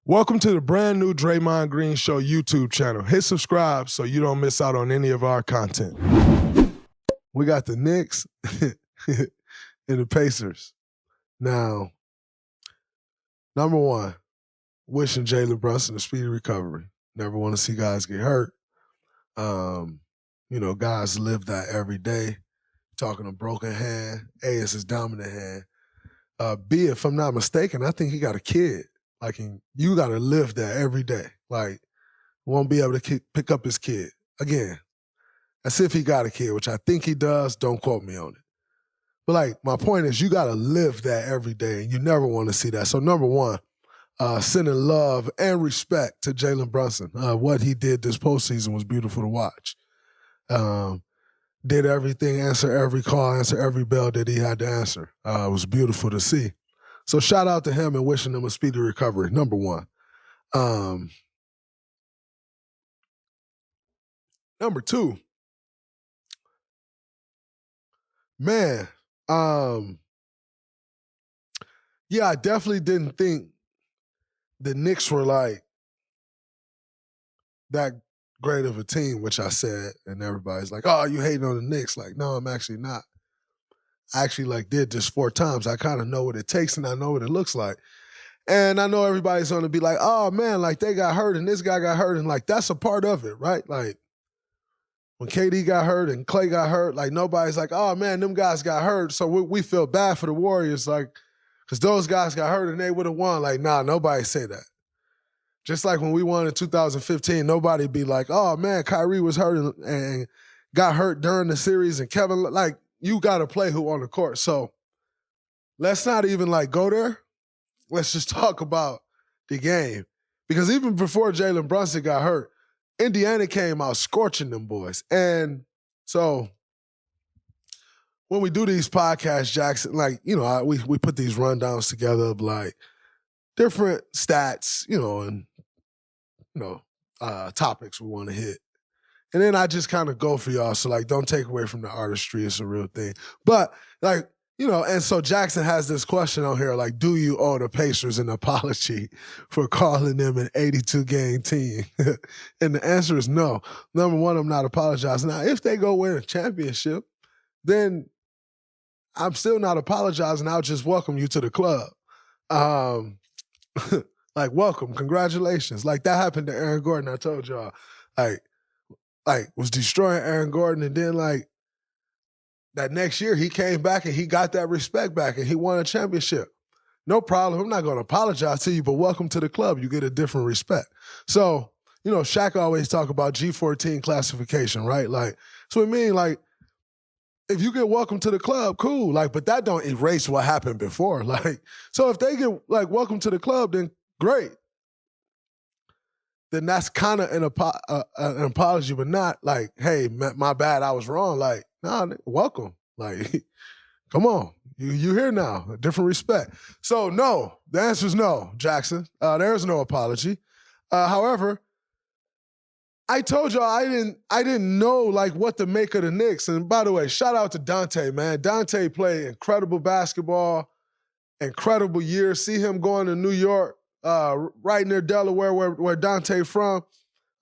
Welcome to the brand new Draymond Green Show YouTube channel. Hit subscribe so you don't miss out on any of our content. We got the Knicks and the Pacers. Now, number one, wishing Jalen Brunson a speedy recovery. Never want to see guys get hurt. Guys live that every day. Talking a broken hand. A, it's his dominant hand. B, if I'm not mistaken, I think he got a kid. You got to live that every day. Won't be able to pick up his kid. Again, that's if he got a kid, which I think he does. Don't quote me on it. But, my point is you got to live that every day, and you never want to see that. So, number one, sending love and respect to Jalen Brunson. What he did this postseason was beautiful to watch. Did everything, answer every call, answer every bell that he had to answer. It was beautiful to see. So shout out to him and wishing him a speedy recovery, number one. Number two, man, I definitely didn't think the Knicks were that great of a team, which I said, and everybody's like, oh, you hating on the Knicks. No, I'm actually not. I actually did this 4 times. I kind of know what it takes and I know what it looks like. And I know everybody's going to be like, oh man, they got hurt and this guy got hurt. And that's a part of it, right? When KD got hurt and Clay got hurt, nobody's like, oh man, them guys got hurt. So we feel bad for the Warriors, because those guys got hurt and they would have won. Nah, nobody say that. Just like when we won in 2015, nobody be like, oh man, Kyrie was hurt and got hurt during the series and Kevin, you got to play who on the court. So let's not even go there. Let's just talk about the game. Because even before Jalen Brunson got hurt, Indiana came out scorching them boys. And so when we do these podcasts, Jackson, we put these rundowns together of different stats, and topics we want to hit. And then I just kind of go for y'all. So, don't take away from the artistry. It's a real thing. But, and so Jackson has this question on here, do you owe the Pacers an apology for calling them an 82-game team? And the answer is no. Number one, I'm not apologizing. Now, if they go win a championship, then I'm still not apologizing. I'll just welcome you to the club. Welcome, congratulations. That happened to Aaron Gordon, I told y'all. Was destroying Aaron Gordon, and then that next year he came back and he got that respect back and he won a championship. No problem. I'm not going to apologize to you, but welcome to the club. You get a different respect. So, Shaq always talk about G14 classification, right? So I mean, if you get welcome to the club, cool. But that don't erase what happened before. So if they get welcome to the club, then great. Then that's kind of an apology, but not hey, my bad, I was wrong. Nah, welcome. Come on, you here now, a different respect. So no, the answer is no, Jackson. There's no apology. However, I told y'all I didn't know what to make of the Knicks. And by the way, shout out to Dante, man. Dante played incredible basketball, incredible year. See him going to New York. Right near Delaware, where Dante from,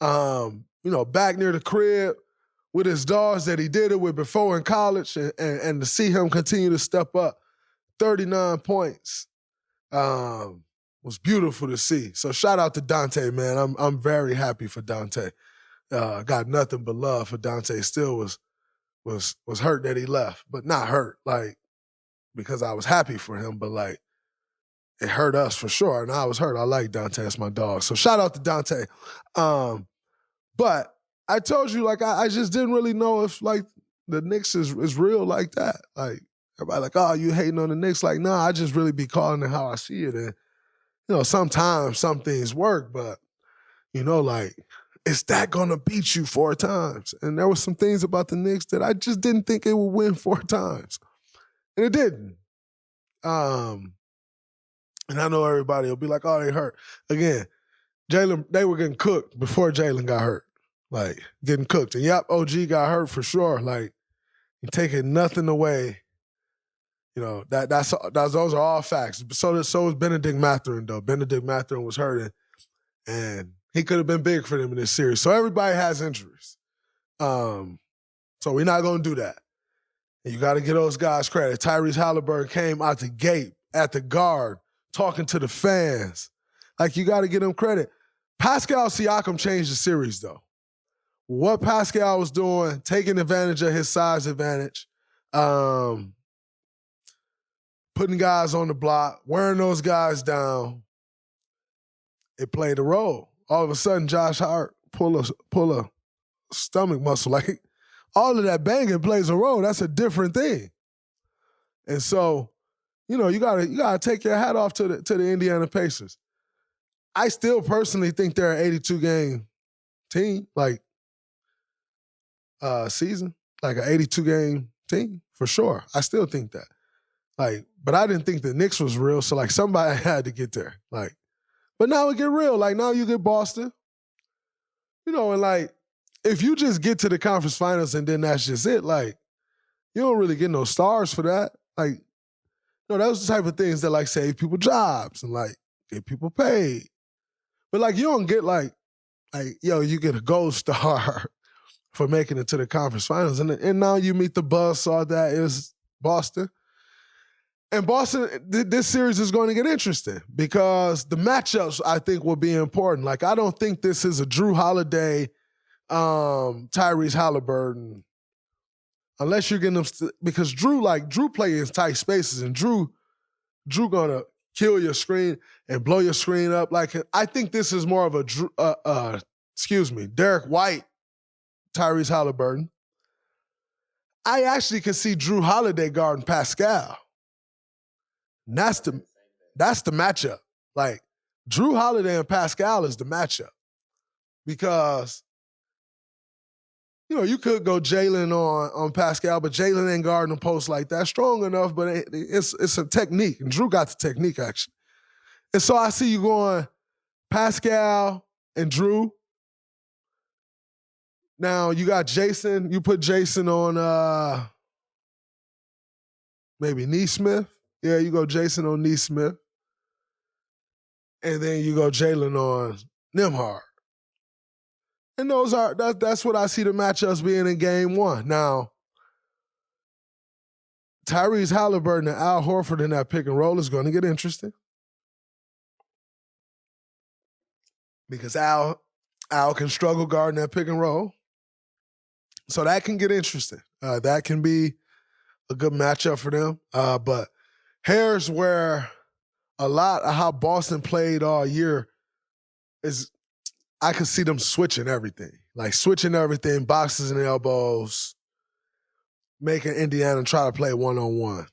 back near the crib with his dogs that he did it with before in college, and to see him continue to step up, 39 points, was beautiful to see. So shout out to Dante, man. I'm very happy for Dante. Got nothing but love for Dante. Still was hurt that he left, but not hurt because I was happy for him, but it hurt us for sure, and I was hurt. I like Dante. That's my dog. So shout out to Dante. But I told you, I just didn't really know if, the Knicks is real like that. Everybody oh, you hating on the Knicks. Nah, I just really be calling it how I see it. And, sometimes some things work, but, is that going to beat you 4 times? And there was some things about the Knicks that I just didn't think it would win 4 times. And it didn't. And I know everybody will be like, oh, they hurt. Again, they were getting cooked before Jalen got hurt. Getting cooked. And yep, OG got hurt for sure. You're taking nothing away. Those are all facts. So is Benedict Mathurin, though. Benedict Mathurin was hurt. And he could have been big for them in this series. So everybody has injuries. So we're not going to do that. And you got to give those guys credit. Tyrese Halliburton came out the gate at the guard talking to the fans. Like, you got to give him credit. Pascal Siakam changed the series, though. What Pascal was doing, taking advantage of his size advantage, putting guys on the block, wearing those guys down, it played a role. All of a sudden, Josh Hart pull a stomach muscle. Like, all of that banging plays a role. That's a different thing. And so, you gotta take your hat off to the Indiana Pacers. I still personally think they're an 82-game team, like season, like an 82-game team for sure. I still think that. Like, but I didn't think the Knicks was real, so like somebody had to get there. Like, but now it get real. Like, now you get Boston. And like, if you just get to the conference finals and then that's just it, like, you don't really get no stars for that. Like, those are the type of things that like save people jobs and like get people paid. But like, you don't get like you get a gold star for making it to the conference finals. And now you meet the buzzsaw that is Boston. And Boston, this series is going to get interesting because the matchups, I think, will be important. Like, I don't think this is a Drew Holiday, Tyrese Halliburton, unless you're getting them because Drew play in tight spaces, and Drew gonna kill your screen and blow your screen up. Like, I think this is more of a Derek White, Tyrese Halliburton. I actually can see Drew Holiday guarding Pascal. And that's the matchup. Like, Drew Holiday and Pascal is the matchup because you could go Jalen on Pascal, but Jalen ain't guarding the post like that strong enough. But it's a technique, and Drew got the technique actually. And so I see you going Pascal and Drew. Now you got Jason. You put Jason on maybe Neesmith. Yeah, you go Jason on Neesmith. And then you go Jalen on Nembhard. And that's what I see the matchups being in game one. Now, Tyrese Halliburton and Al Horford in that pick and roll is going to get interesting. Because Al can struggle guarding that pick and roll. So that can get interesting. That can be a good matchup for them. But here's where a lot of how Boston played all year is I could see them switching everything. Like, switching everything, boxes and elbows, making Indiana try to play one-on-one.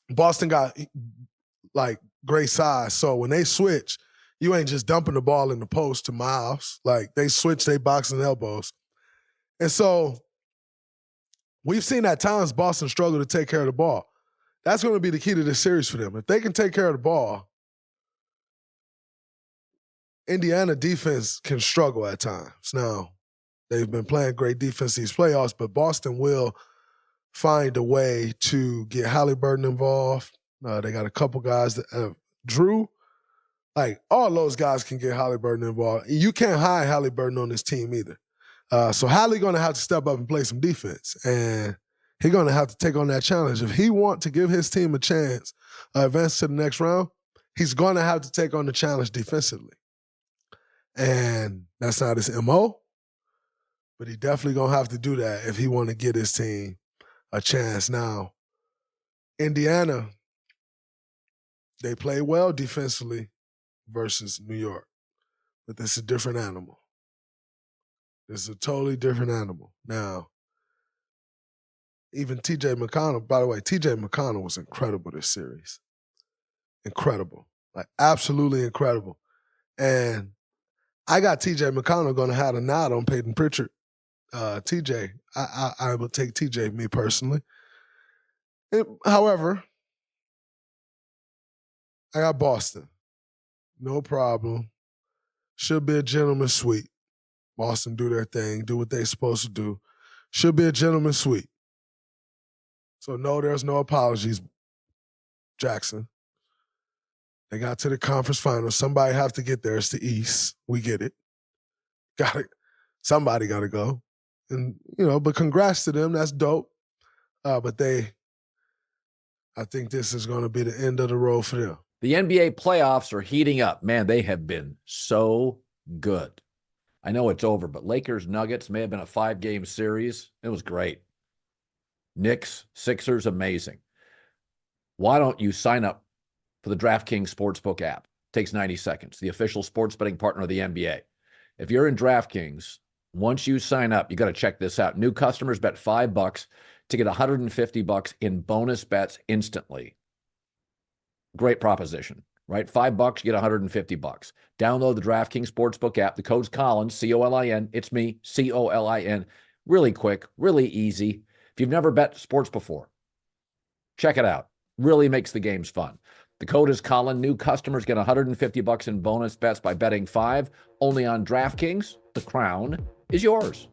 Boston got, like, great size. So when they switch, you ain't just dumping the ball in the post to Miles. Like, they switch, they box and elbows. And so we've seen at times Boston struggle to take care of the ball. That's going to be the key to this series for them. If they can take care of the ball, Indiana defense can struggle at times. Now, they've been playing great defense these playoffs, but Boston will find a way to get Halliburton involved. They got a couple guys that Drew, like, all those guys can get Halliburton involved. You can't hide Halliburton on this team either. So Hallie going to have to step up and play some defense, and he's going to have to take on that challenge. If he wants to give his team a chance advance to the next round, he's going to have to take on the challenge defensively. And that's not his MO, but he definitely going to have to do that if he want to get his team a chance. Now, Indiana, they play well defensively versus New York, but this is a different animal. This is a totally different animal. Now, even T.J. McConnell, by the way, T.J. McConnell was incredible this series. Incredible. Like, absolutely incredible. And I got T.J. McConnell going to have a nod on Peyton Pritchard. T.J., I will take T.J., me personally. However, I got Boston. No problem. Should be a gentleman's sweep. Boston do their thing, do what they're supposed to do. Should be a gentleman's sweep. So no, there's no apologies, Jackson. They got to the conference finals. Somebody have to get there. It's the East. We get it. Somebody got to go. And, but congrats to them. That's dope. But I think this is going to be the end of the road for them. The NBA playoffs are heating up. Man, they have been so good. I know it's over, but Lakers-Nuggets may have been a 5-game series. It was great. Knicks, Sixers, amazing. Why don't you sign up for the DraftKings Sportsbook app? It takes 90 seconds. The official sports betting partner of the NBA. If you're in DraftKings, once you sign up, you got to check this out. New customers bet $5 to get $150 in bonus bets instantly. Great proposition, right? $5, you get $150. Download the DraftKings Sportsbook app. The code's Colin, C-O-L-I-N. It's me, C-O-L-I-N. Really quick, really easy. If you've never bet sports before, check it out. Really makes the games fun. The code is Colin. New customers get $150 in bonus bets by betting $5. Only on DraftKings. The crown is yours.